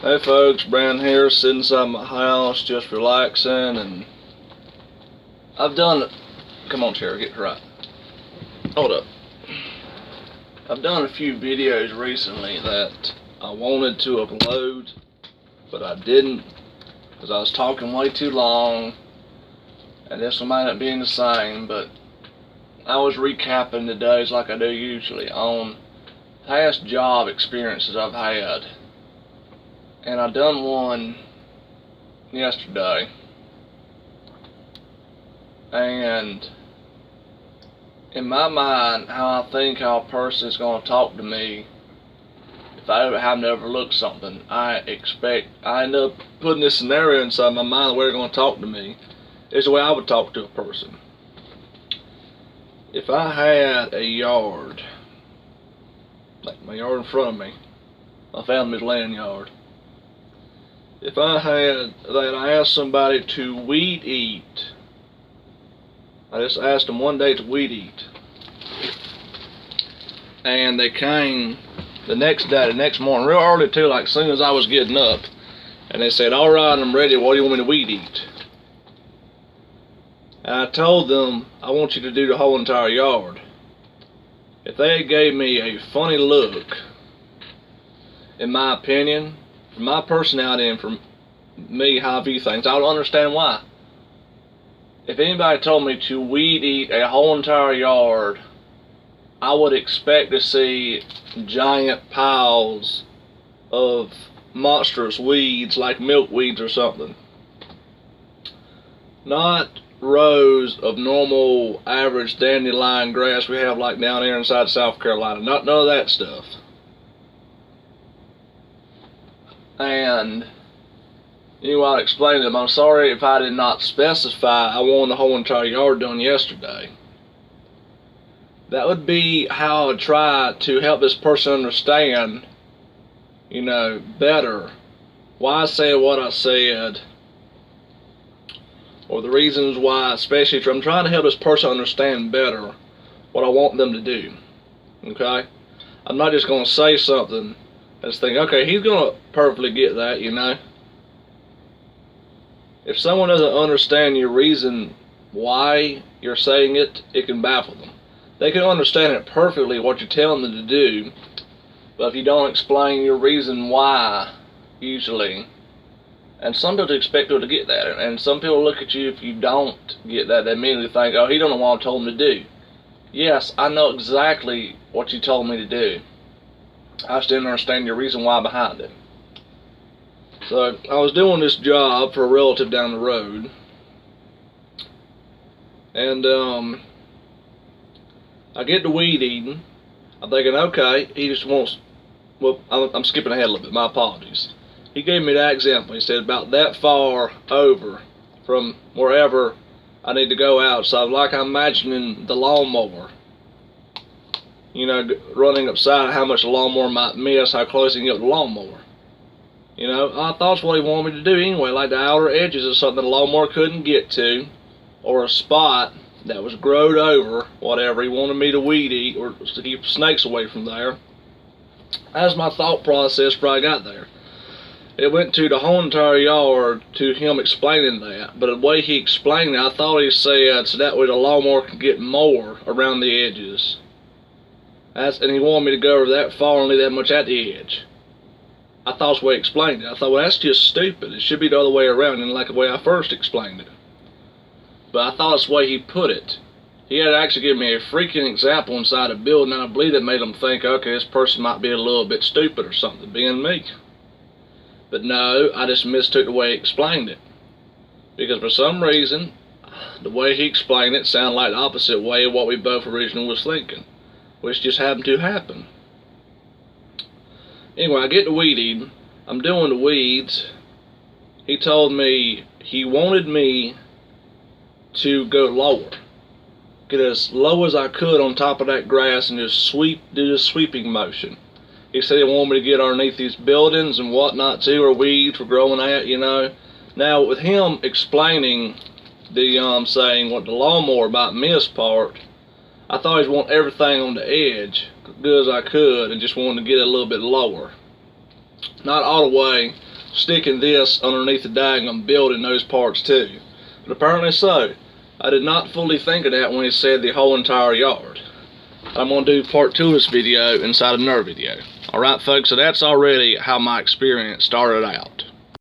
Hey folks, Brandon here, sitting inside my house, just relaxing, and I've done, come on chair, get right, hold up. I've done a few videos recently that I wanted to upload, but I didn't, because I was talking way too long, and this one might not be the same, but I was recapping the days like I do usually on past job experiences I've had. And I done one yesterday, and in my mind, how I think how a person is going to talk to me, if I ever happen to overlook something, I end up putting this scenario inside my mind, the way they're going to talk to me is the way I would talk to a person. If I had a yard, like my yard in front of me, my family's land yard, if I asked somebody to weed eat, I just asked them one day to weed eat, and they came the next morning, real early too, like as soon as I was getting up, and they said, "Alright, I'm ready, what do you want me to weed eat?" And I told them, I want you to do the whole entire yard. If they gave me a funny look, in my opinion, from my personality and from me how I view things, I would understand why. If anybody told me to weed eat a whole entire yard, I would expect to see giant piles of monstrous weeds like milkweeds or something. Not rows of normal average dandelion grass we have like down here inside South Carolina. None of that stuff. And anyway, I explained to them, I'm sorry if I did not specify I wanted the whole entire yard done yesterday. That would be how I would try to help this person understand, better why I said what I said, or the reasons why, especially if I'm trying to help this person understand better what I want them to do. Okay? I'm not just going to say something and just think, okay, he's going to perfectly get that, If someone doesn't understand your reason why you're saying it, it can baffle them. They can understand it perfectly what you're telling them to do, but if you don't explain your reason why, usually, and some people expect people to get that, and some people look at you if you don't get that, they immediately think, oh, he don't know what I told him to do. Yes, I know exactly what you told me to do. I just didn't understand your reason why behind it. So, I was doing this job for a relative down the road, and I get to weed eating. I'm thinking, okay, he just wants, well, I'm skipping ahead a little bit, my apologies. He gave me that example. He said about that far over from wherever I need to go out. So like I'm imagining the lawnmower, running upside how much the lawnmower might miss, how close he can get with the lawnmower. I thought that's what he wanted me to do anyway, like the outer edges of something the lawnmower couldn't get to, or a spot that was growed over, whatever. He wanted me to weed eat or to keep snakes away from there. As my thought process probably got there. It went to the whole entire yard to him explaining that, but the way he explained it, I thought he said so that way the lawnmower could get more around the edges. And he wanted me to go over that far and leave that much at the edge. I thought that's the way he explained it. I thought, well, that's just stupid. It should be the other way around, and like the way I first explained it. But I thought that's the way he put it. He had to actually give me a freaking example inside a building, and I believe that made him think, okay, this person might be a little bit stupid or something, being me. But no, I just mistook the way he explained it. Because for some reason, the way he explained it sounded like the opposite way of what we both originally was thinking. Which just happened to happen. Anyway, I get to weed eating. I'm doing the weeds. He told me he wanted me to go lower. Get as low as I could on top of that grass and just do the sweeping motion. He said he wanted me to get underneath these buildings and whatnot too, where weeds were growing at, Now, with him explaining the, saying what the lawnmower about missed part, I thought he was wanting everything on the edge, as good as I could, and just wanted to get it a little bit lower. Not all the way, sticking this underneath the daggum building those parts too. But apparently so. I did not fully think of that when he said the whole entire yard. I'm going to do part 2 of this video inside another video. Alright folks, so that's already how my experience started out.